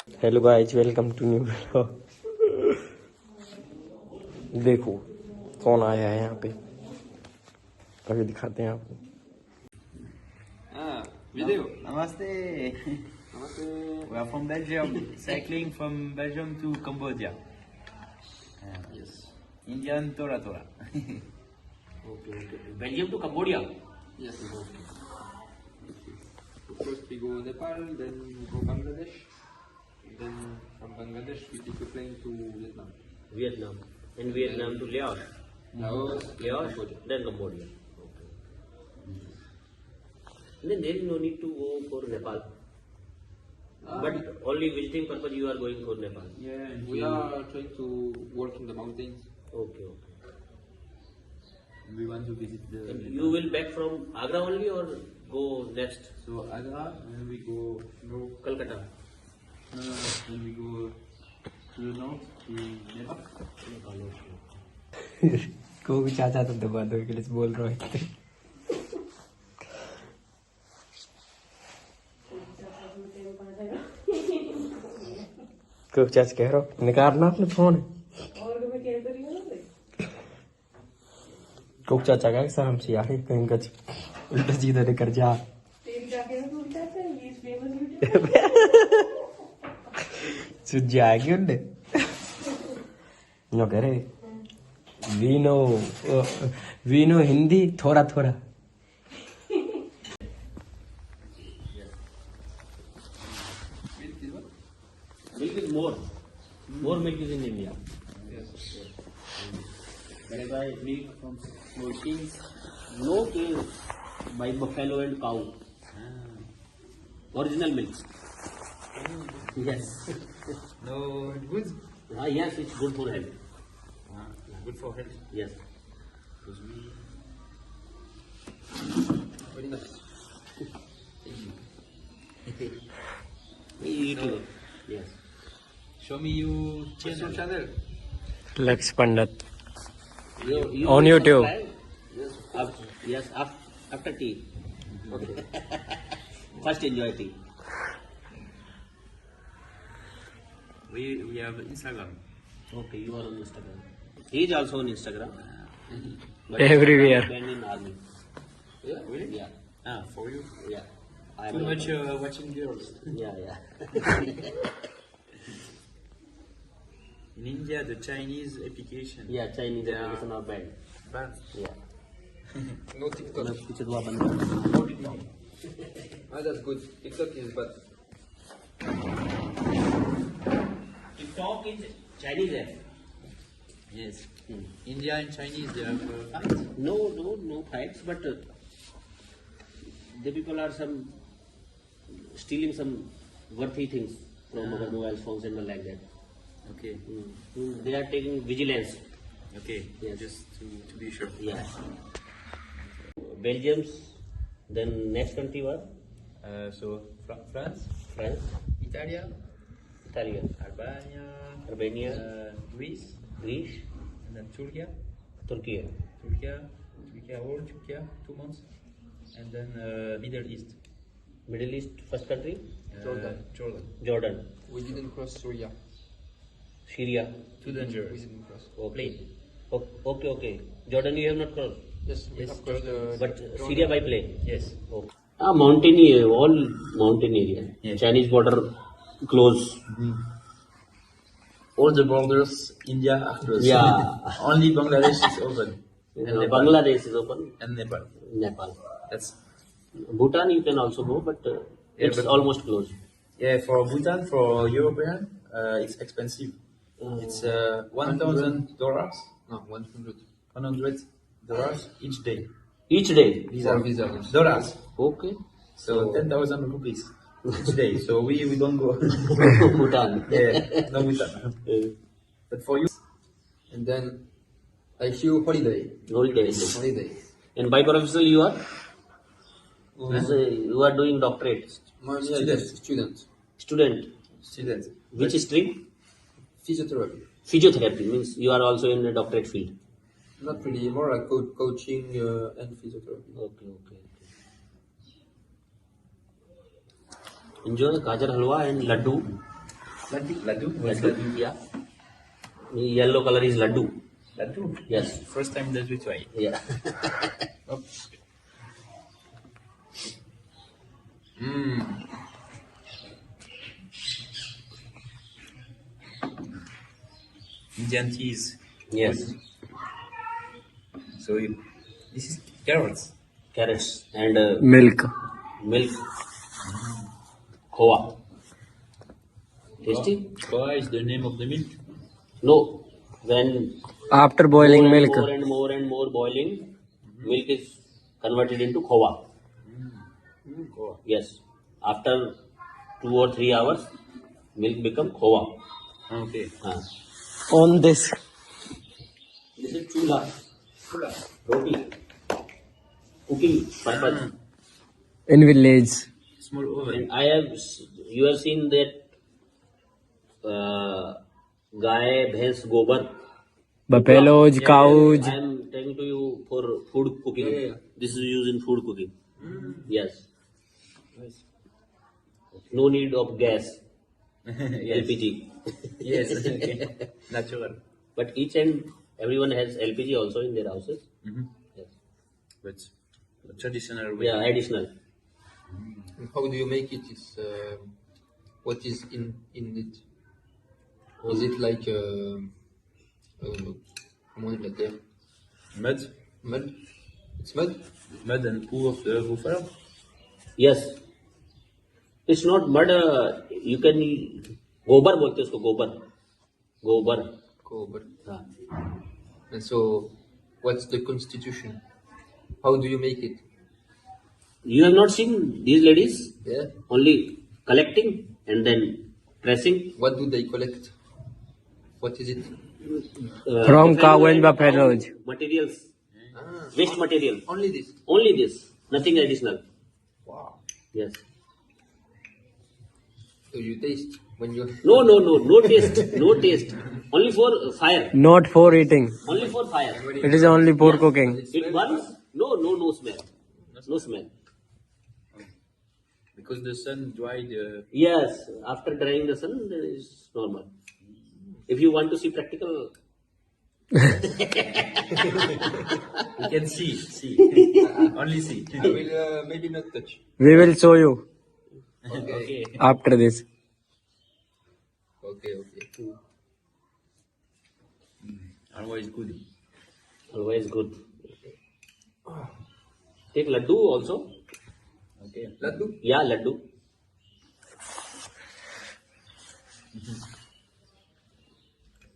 Hello guys, welcome to new vlog. देखो कौन आया है यहाँ पे, अभी दिखाते हैं आपको। Video. Namaste. Namaste. We are from Belgium. Cycling from Belgium to Cambodia. Yes. Indian Tora Tora. Okay. Belgium to Cambodia. Yes. First we go Nepal, then we go Bangladesh. Then from Bangladesh we take a plane to Vietnam. Vietnam. And Vietnam to Laos. Laos, Laos, Cambodia. then Cambodia. Okay. Then there is no need to go for Nepal. But only visiting purpose you are going for Nepal. Yeah, and we are trying to work in the mountains. Okay, okay. We want to visit the. And you will back from Agra only or go next? So Agra, and we go. No, Calcutta. Then we go to the north to Nepal. को भी चाचा तो दबा दो के लिए बोल रहा है। क्यों चाच कह रहा हो निकालना अपने फोन। कुक चाचा का शर्म से यार कहीं का उल्टा सीधा लेकर जा। सुझ जाएगी उन्हें नो करे वी नो हिंदी थोड़ा थोड़ा। Milk is more milk is in India. yes. Wherever milk from small kings, no cows by buffalo and cow. Original milk. Yes. No, good. Yes, it's good for health. Good for health. Yes. Because very nice. Eat it. Yes. Show me you What's your channel? लक्ष्य पंडित You On will YouTube. subscribe? Yes, after tea. Okay. First enjoy tea. We have Instagram. Okay, you are on Instagram. He is also on Instagram. But Everywhere. Banned in army. Yeah, really? Yeah. For you. Yeah. I Too am- much watching girls. Yeah. In India, the Chinese application. Yeah, Chinese Yeah. application are banned. Banned. Yeah. No TikTok. पीछे दुआ बंद कर। Ah, that's good. TikTok is bad. TikTok is Chinese app. Yes. India and Chinese, they have fights. No fights, but the people are stealing some worthy things from our mobile phones and all like that. Okay. They are taking vigilance. Okay. Yes. Just to be sure. Yeah. Belgium's, then next country was So France, France, Italia, Italy, Albania, Albania, Greece, Greece, and then Turkey. Turkey. All Turkey, 2 months, and then Middle East, Middle East, first country, Jordan. Jordan, We didn't cross Syria. Syria. too dangerous. We didn't cross. Okay. Okay. Jordan you have not crossed, Yes, we Yes, have crossed the. but Jordan. Syria by plane. Yes. Okay. Mountain area, all mountain area. Yes. Chinese border close. All the borders, India are closed. Yeah. Only Bangladesh is open. And Nepal. Bangladesh is open. And Nepal. Nepal. That's Bhutan you can also go, but it's but- almost closed. yeah. For Bhutan, for European, it's expensive. It's $1,000. No, 100. $100 each day. Each day. For visa. Yes. Dollars. Okay. So 10,000 rupees each day. So we don't go. Bhutan. Yeah, no Bhutan. But for you, And then I feel holiday. Holidays. Holiday. And by professional you are? You are doing doctorate. Student. Student. students. Which stream? Physiotherapy. Physiotherapy means you are also in the doctorate field. Not really, more like coaching and physiotherapy. Okay. Enjoy gajar halwa and laddu. Laddu? What's laddu? Yeah. Yellow color is laddu. Laddu? Yes. First time that we try. Yeah. Oops. Mmm. Indian cheese. Yes. So this is carrots. Carrots and Milk. milk. Khoa. Tasty? Koa is the name of the milk. No. When After boiling more milk. and more boiling, milk is converted into khoa. Koa. Yes. After 2 or 3 hours, milk become khoa. Okay. On this. This is chula. Roti. Cooking purpose. In village. Small oven. And you have seen that गाय भैंस गोबर. Buffaloes, cows. I am telling to you for food cooking. This is used in food cooking. Yes. Nice. No need of gas. Yes. LPG. Yes. Okay. Natural. But each and everyone has LPG also in their houses. Yes. But traditional way. Yeah, additional. How do you make it? It's, what is in it? Is it like comment on dit la terre? Mud. Mud? It's mud? Mud and poo of the buffalo. Yes. It's not mud. You can गोबर बोलते हैं उसको गोबर. Gobar. हाँ. And so, what's the constitution? How do you make it? You have not seen these ladies Yeah. only collecting and then pressing. What do they collect? What is it? From cow and cow buffaloes. materials, Ah, waste material. only this. Only this, nothing additional. Wow. Yes. So you taste when you. No taste, no taste. Only for fire. Not for eating. Only for fire. It is only for cooking. It burns. No smell. No smell. Because the sun dried. Yes, after drying the sun, it is normal. If you want to see practical, You can see. Only see. I will maybe not touch. We will show you Okay. after this. Okay. Otherwise good. always good. Take laddu also. Okay. Laddu? Yeah, laddu.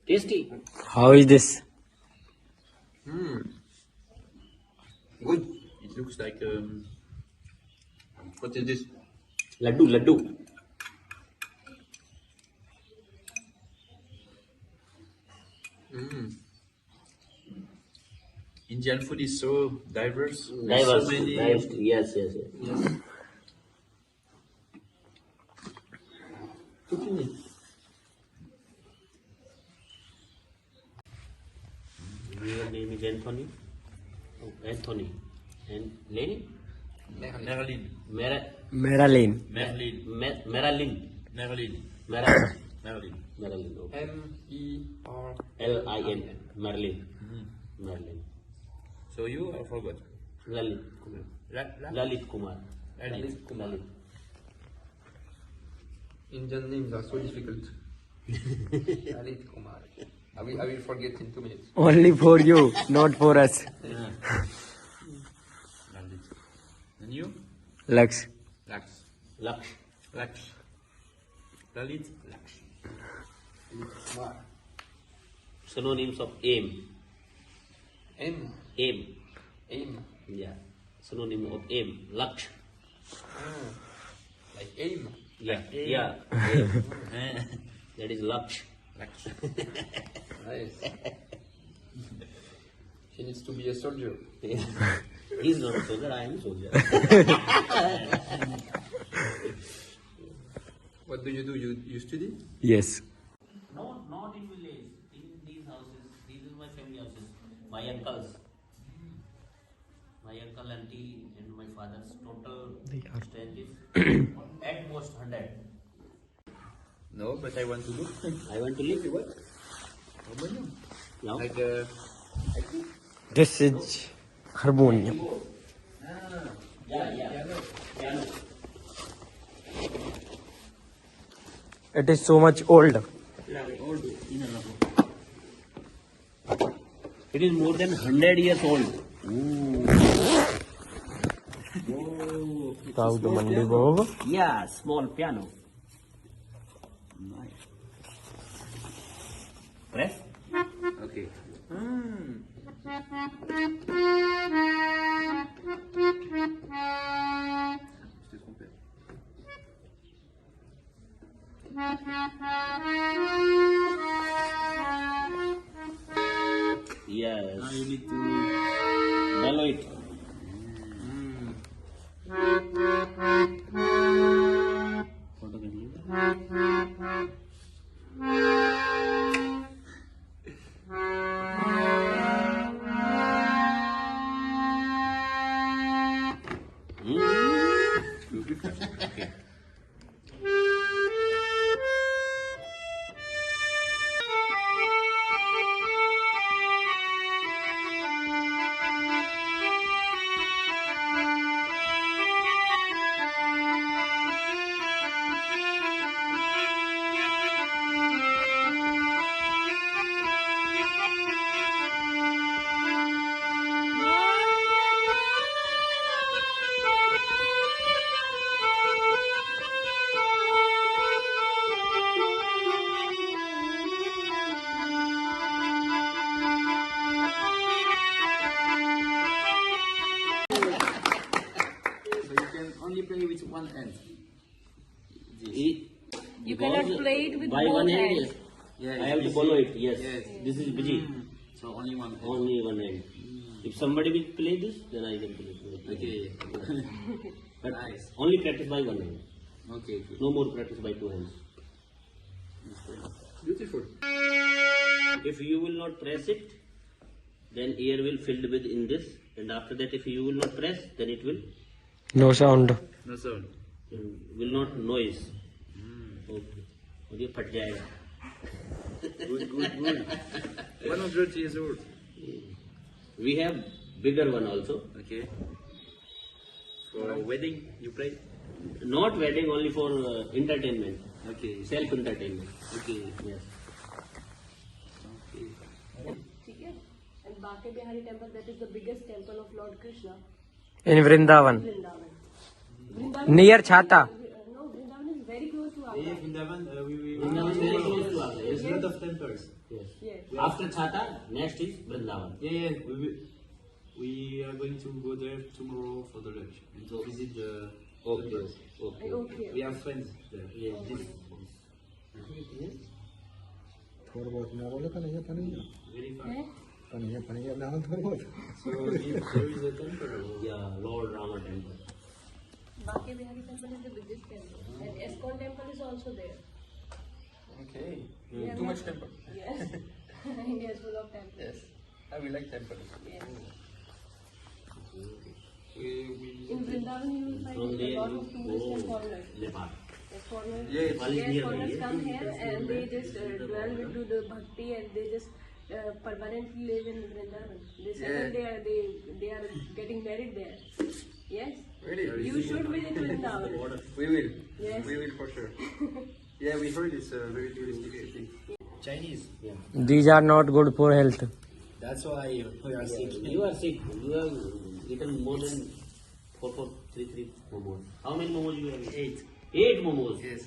Tasty. How is this? Good. It looks like what is this? Laddu. Indian food is so diverse. There's Diverse. So many. Yes. Your name is Anthony. Oh, Anthony. And Lenny? Merlin. Marilyn. Marilyn. Marilyn. Okay. M-E-R. Lin. Marilyn. Marilyn. So you I forgot. Lalit Kumar. Lalit Kumar. Lalit. Lalit. Indian names are so difficult. Lalit Kumar. I will forget in 2 minutes. Only for you, not for us. Lalit. And you? Lux. Lax. Laksh. Lalit. Lax. Synonyms of aim. M. Aim. Aim. Yeah. Synonym of aim. Laksh. Like aim. Yeah. Yeah. Aim. That is laksh. Lax. Nice. She needs to be a soldier. He's not a soldier, I am a soldier. What do? You study? Yes. No, not in village. In these houses. These are my family houses. My uncles. My uncle, auntie, and my father's total strength is at most 100. No, but I want to do. I want to live. What? Harmonium. No. Like This is harmonium. Yeah. Piano. It is so much old. It is more than 100 years old. Cow the mandi bob. Yeah, small piano. nice. Press. Okay. Je t'ai trompé. Yes. Now you need to. Bellow it. Photo कर लीजिए. So you can only play with one hand. You cannot play it with by both one hand. hands. Yeah, I have to follow it. Yes. Yes. This is busy. So only one hand. Only one hand. If somebody will play this, then I can play it. Okay. But Nice. only practice by one hand. Okay. No more practice by two hands. Beautiful. If you will not press it, then air will filled with in this, and after that, if you will not press, then it will No sound. No sound. will not noise. Okay. और ये फट जाएगा. Good. 100 years old. We have bigger one also. Okay. For a wedding, you play? Not wedding, only for entertainment, Okay. self entertainment. Okay. Yes. Okay. ठीक है? And Bake Bihari temple, that is the biggest temple of Lord Krishna, In Vrindavan. Vrindavan. Vrindavan Near Chhata. No, Vrindavan is very close to Agra. Vrindavan, Vrindavan is very close to Agra. There's a lot of temples. Yes. Yes. After Chhata, next is Vrindavan. Yeah. We are going to go there tomorrow for the lunch and to visit the temples. Okay. Okay. We have friends there. Yes. थोड़ा बहुत ना बोले तो नहीं है Very far. है? तो नहीं है ना थोड़ा बहुत So if there is a temple. Yeah, Lord Rama temple. Bake Bihari temple is the biggest temple. And Iskcon temple is also there. Okay. Yeah, Too but- much temple. Yes. India is full of temples. Yes. I will like temple. Yes. We In Vrindavan you will From find a there lot you of tourists and foreigners. go Nepal. Yes, foreigners, Yes. Nepal is yes, nearby, foreigners yes. come here and they just dwell into the bhakti and they just permanently live in Vrindavan. They settle there, they are getting married there. Yes. Really? You should visit Vrindavan. We will. Yes. We will for sure. Yeah, we heard it's a very touristic thing. Chinese. These are not good for health. That's why we are sick. You are sick. You have eaten more than 3 momos. How many momos you have eaten? 8 momos. Yes.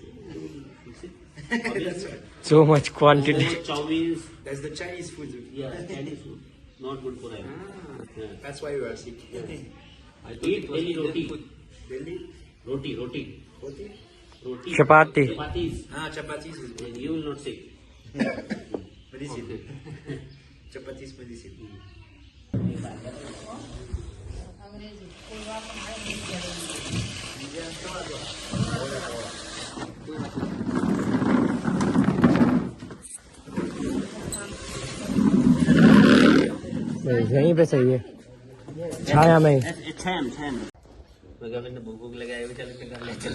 That's right. So much quantity. Momos, chowmeins. That's the Chinese food. Yeah, Chinese food. Not good for health. Yeah. That's why we are sick. I thought Eat it was daily Indian roti. food. Daily? Roti. Roti? Roti. Chapati. Chapatis. Chapatis is Then you will not sick. medicine. Chapatis medicine. यहीं पे सही है छाया में Cham. मैं कहा मैंने भूख लगाया भी चल के कर ले चल.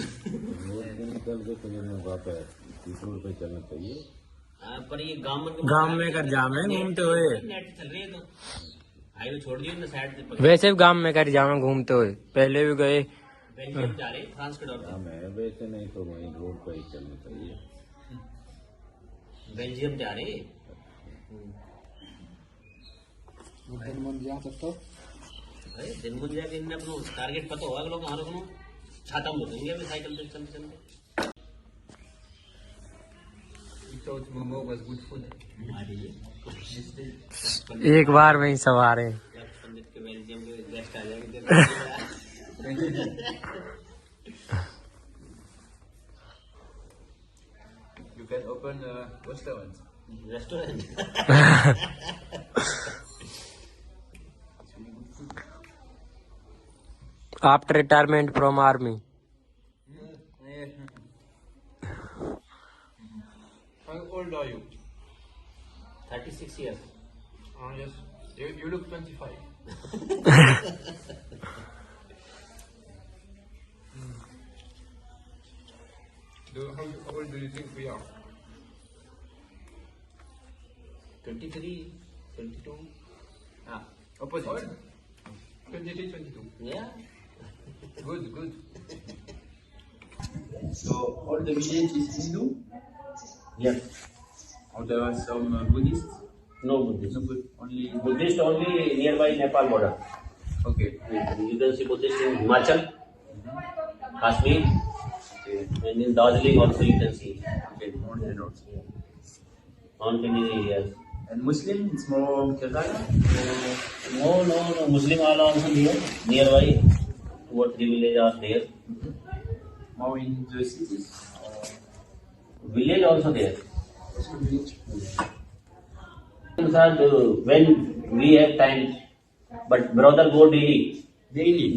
इस रोड पे चलना चाहिए। पर ये गांव में कर जाम है घूमते हुए। नेट चल रही है तो हाईवे छोड़ दियो ना साइड से। वैसे भी गांव में कर जाम है घूमते हुए, पहले भी गए। बेल्जियम जा रहे हैं, फ्रांस के डॉट हाँ मैं वैसे नहीं तो वहीं रोड पे ही चलना चाहिए। बेल्जियम जा रहे हैं। अरे दिन मुझे जाके इनने अपना टारगेट पता होगा कि लोग हमारे को छाता में होंगे अभी साइकिल पे चलते चलते। Momo was good food. एक बार में ही सवार है। पंडित के बेल्जियम के गेस्ट आ जाएंगे। You can open a restaurant. Restaurant. After retirement from army. How old are you? 36 years. Yes. You look 25. How old do you think we are? 23, 22. Opposite. 23, 22. Yeah. Good. So all the village is Hindu, Yes. or there are some Buddhists. No Buddhist. No, but only Buddhist only nearby Nepal border. okay. You can see Buddhist in Himachal, Kashmir, and in Darjeeling also you can see. Okay, mountain also. Mountainous areas. And Muslim, it's more Kerala. No. Muslim are also there. Nearby, 2 or 3 villages are there. More in the cities. Village also there. When we have time, but brother go daily. Daily.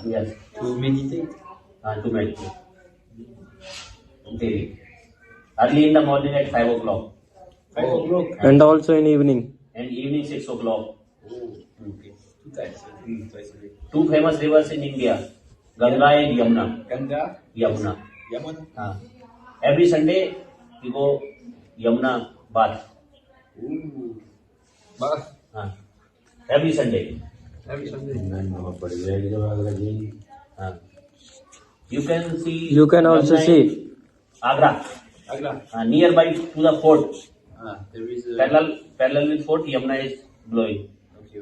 Yes. To meditate. To meditate. Daily. Early in the morning at 5 o'clock. 5 o'clock. And also in evening. And evening 6 o'clock. Okay. 2 times. Twice a day. 2 famous rivers in India, Ganga and Yamuna. Ganga. Yamuna. Yamuna. Every Sunday we go Yamuna bath. Bath. Every Sunday. Every Sunday. पड़ जाएगी जब अगला दिन। You can see. You can also Yamuna see. in Agra. Agra. Nearby to the fort. There is a. Parallel with fort, Yamuna is blowing. Okay.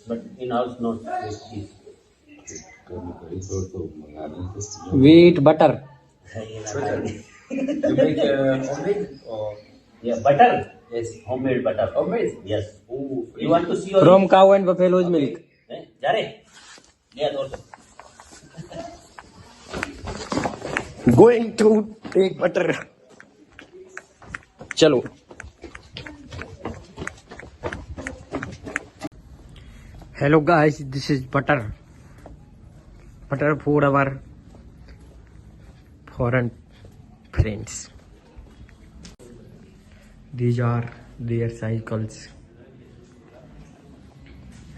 But in house not with cheese. कभी कभी तो मंगा लें तो। We eat butter. You make homemade or Yeah, butter. yes, Homemade butter. homemade. Yes. Oh, You want to see your From cow and buffalo's milk. जा रहे? Yeah, also. Going to take butter. चलो। Hello guys, this is butter. Butter for our foreign friends. These are their cycles.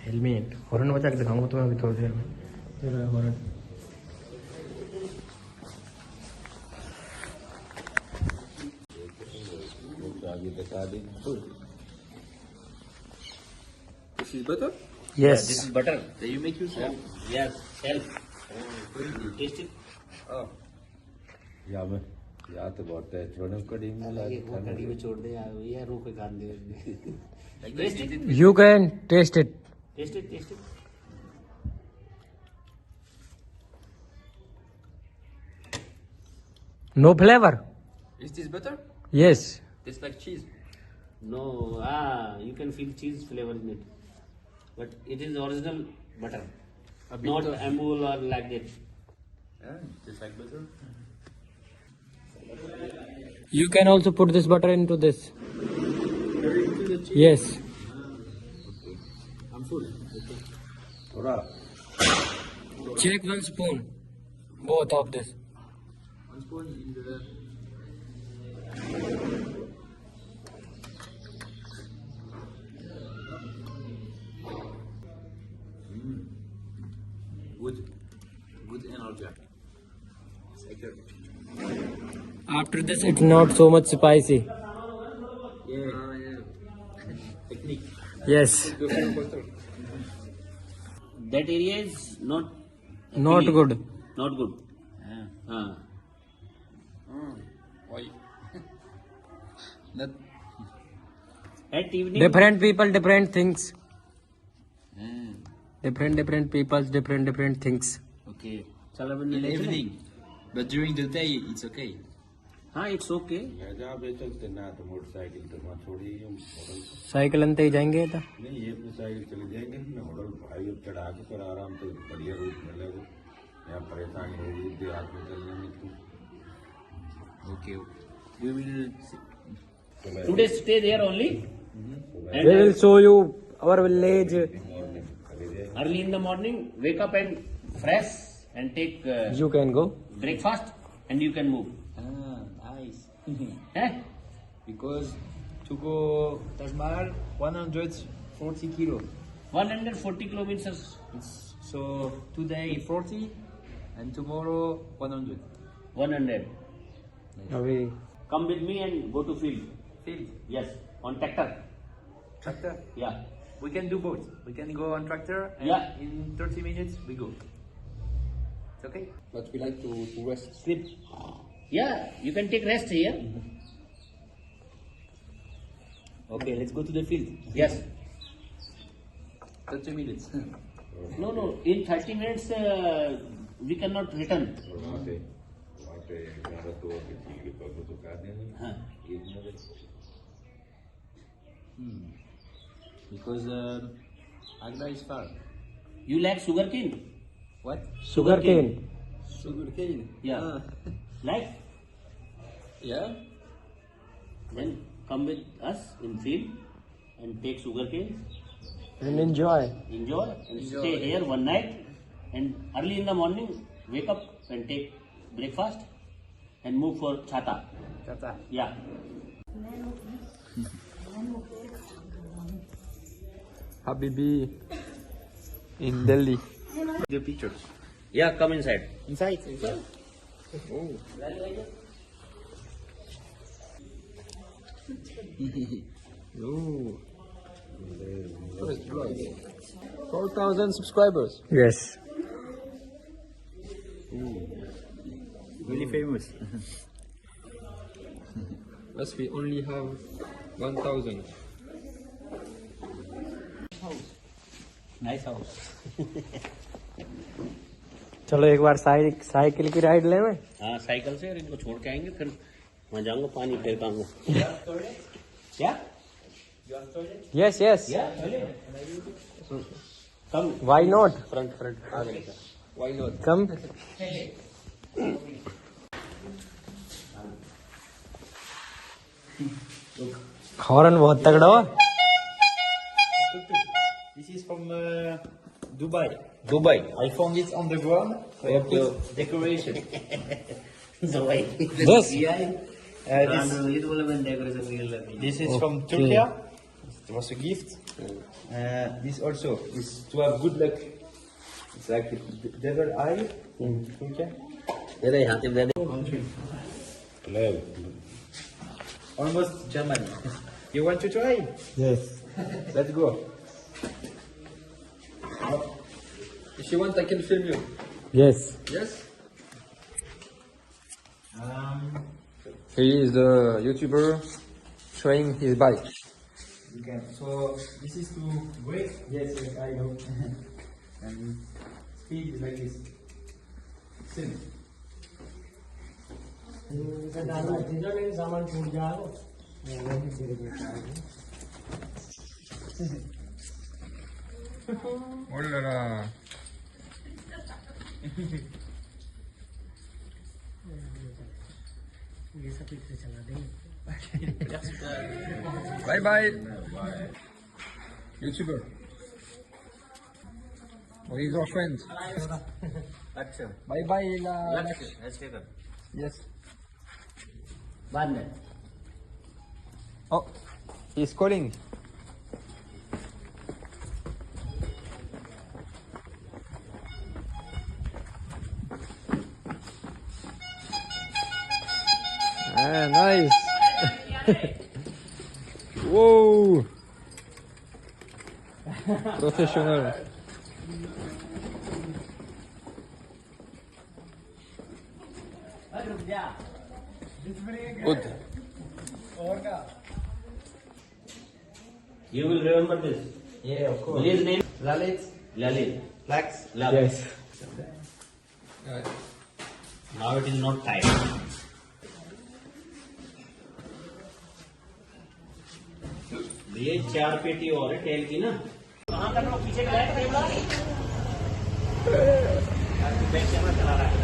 Helmet. Horn बजा के दिखाऊंगा तुम्हें अभी थोड़ी देर में। ये रहा हॉर्न। आगे बता दें। This is butter. Yes. This is butter. That you make yourself. Yes, self. Taste it. Oh. या मैं या तो बहुत है छोड़ो कड़ी में कड़ी में छोड़ दे यार रो पे काट दे। Like Taste that. it. You can taste it. Taste it. No flavor. Is this butter? Yes. Tastes like cheese. No, you can feel cheese flavor in it, but it is original butter, A bit not of- Amul or like that. Yeah, tastes like butter. You can also put this butter into this. Yes. I'm full. थोड़ा Check 1 spoon. Both of this. 1 spoon in the. Good energy. It's like a After this, it's not so much spicy. Technique. Yes, That area is not not good. not good. Ah. Why? That. At evening, Different people, different things. Different people's different things. Okay. चला In the evening, but during the day it's okay. हाँ, it's okay. ले जा बे चलते ना तो motorcycle तो वहाँ छोड़ी हम होटल साइकिल अंते ही जाएंगे तो नहीं ये अपनी साइकिल चले जाएंगे ना होटल भाई अब चढ़ा के पर आराम से बढ़िया रूट मिलेगा यहाँ परेशानी होगी देहात में चलने में तो Okay. We will. Today stay there only. And we will show you our village. early in the morning, wake up and fresh and take You can go. breakfast and you can move. Nice. Eh? Because to go Taj Mahal, 140 kilo. 140 kilometers. So today 40 and tomorrow 100. 100. अभी Come with me and go to field. Field. Yes, on tractor. Tractor. Yeah. We can do both. We can go on tractor and Yeah. in 30 minutes we go. It's okay? But we like to rest. Sleep. Yeah, you can take rest here. Okay, let's go to the field. Yes. 30 minutes. No, no. In 30 minutes, we cannot return. और वहाँ पे 11 तो किसी के पास तो कर देंगे हाँ. एक minute Because Agra is far. You like sugarcane? What? sugarcane. Sugarcane. Yeah. Like? Yeah. Then come with us in field and take sugarcane. And enjoy. Enjoy and stay here one night. And early in the morning, wake up and take breakfast and move for Chhata. Tata. Yeah. Habibi in Delhi. The pictures. Yeah, come inside. Inside. Oh. Ooh. First vlog. 4,000 subscribers. Yes. Really famous. But we only have 1,000. Nice house. चलो एक बार cycle की ride ले में. हाँ, cycle से इनको छोड़ के आएंगे, फिर वहाँ जाऊंगा, पानी फेर पाऊंगा. क्या? Yes, yes. Come. Why not? Front. Why not? Come. Horn बहुत तगड़ा हुआ. This is from Dubai. Dubai. I found it on the ground for decoration. Dubai. This. This is from Okay. Turkey. It was a gift. This also is to have good luck. It's like the devil eye in Turkey. दे दे, यहाँ से दे दे. Almost Germany. You want to try? Yes. Let's go. If you want, I can film you. Yes. Yes? He is the YouTuber trying his bike. You can. So this is to brake. Yes, yes, I know. And speed is like this. Same. सामान टूट जाएगा. Oh la la. Bye bye. YouTuber. Oh, he's our friend. Bye bye. Yes. बाद में. Oh, he's calling. Nice. Whoa. Professional. Good. You will remember this. Yeah, of course. His name? Lalit. Lalit. Flax. Yes. Now it is not time. ये 4 पेटी और है tell की ना। कहाँ कर रहा हूँ? पीछे का लाइट टेबल बैक कैमरा चला रहा है।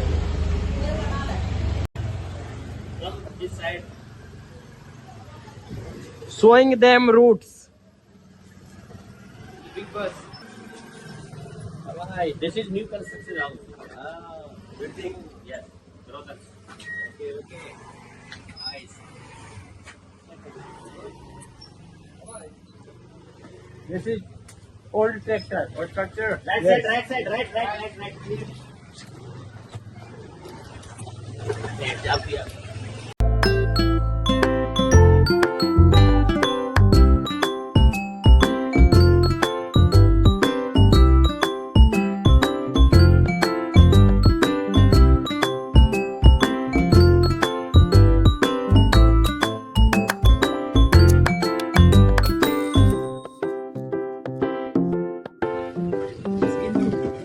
Come this side. Showing them routes. Big bus. Alright, this is new construction house. Building, yes, brothers. Okay, okay. Nice. This is old tractor. Old tractor. Right side, right side, right. Let's jump here.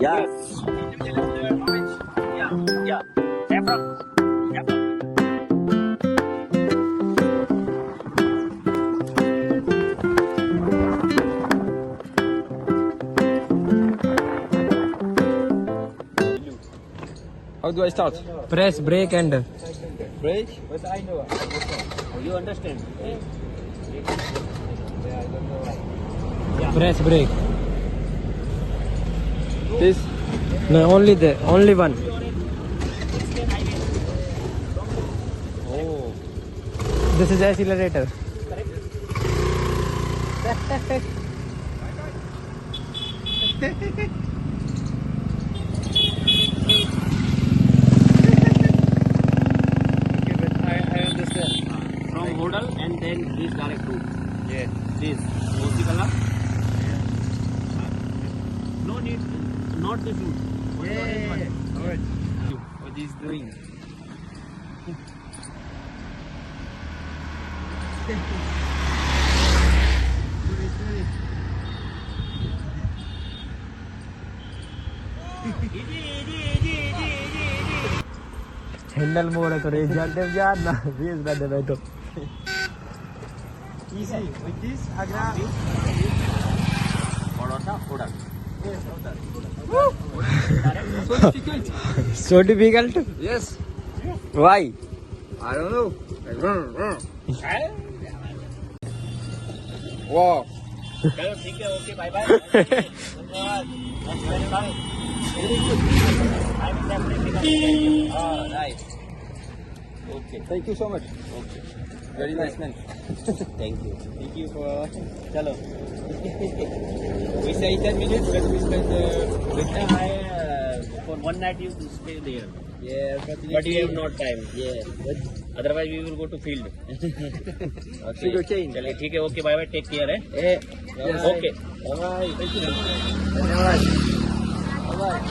Yeah. Yeah. Saffron. How do I start? Press brake and Brake? But I know. You understand? press brake. This? No, only one. Oh. This is accelerator. I understand. From Hodal and then this direct route. Yeah. This. Mosikala. No need, not this route. Alright. What he's doing? Handle मोड़ है तो race जानते यार ना race ना दे तो Easy. With this, Agra. Baroda, Hodal. So difficult. so difficult. Yes. Why? I don't know. Wow. चलो ठीक है, ओके, बाय बाय। धन्यवाद। Very good. I will definitely come. Nice. Okay. Thank you so much. Okay. Very nice man. Thank you. Thank you for. चलो। We say 10 minutes, but we spend the time. For one night you stay there. Yeah, But you have not time. Yeah. Otherwise we will go to field. Okay. Sugar cane. चलिए ठीक है, okay, bye bye, take care है। Yes. Okay. Bye. Thank you. धन्यवाद. Bye.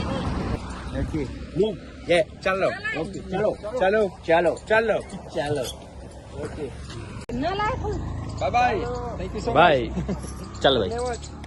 Okay. Move. Yeah, chalo. Okay. Chalo. Chalo. Chalo. Chalo. चलो। Okay. Bye bye. Thank you so much. Bye. चल भाई. धन्यवाद.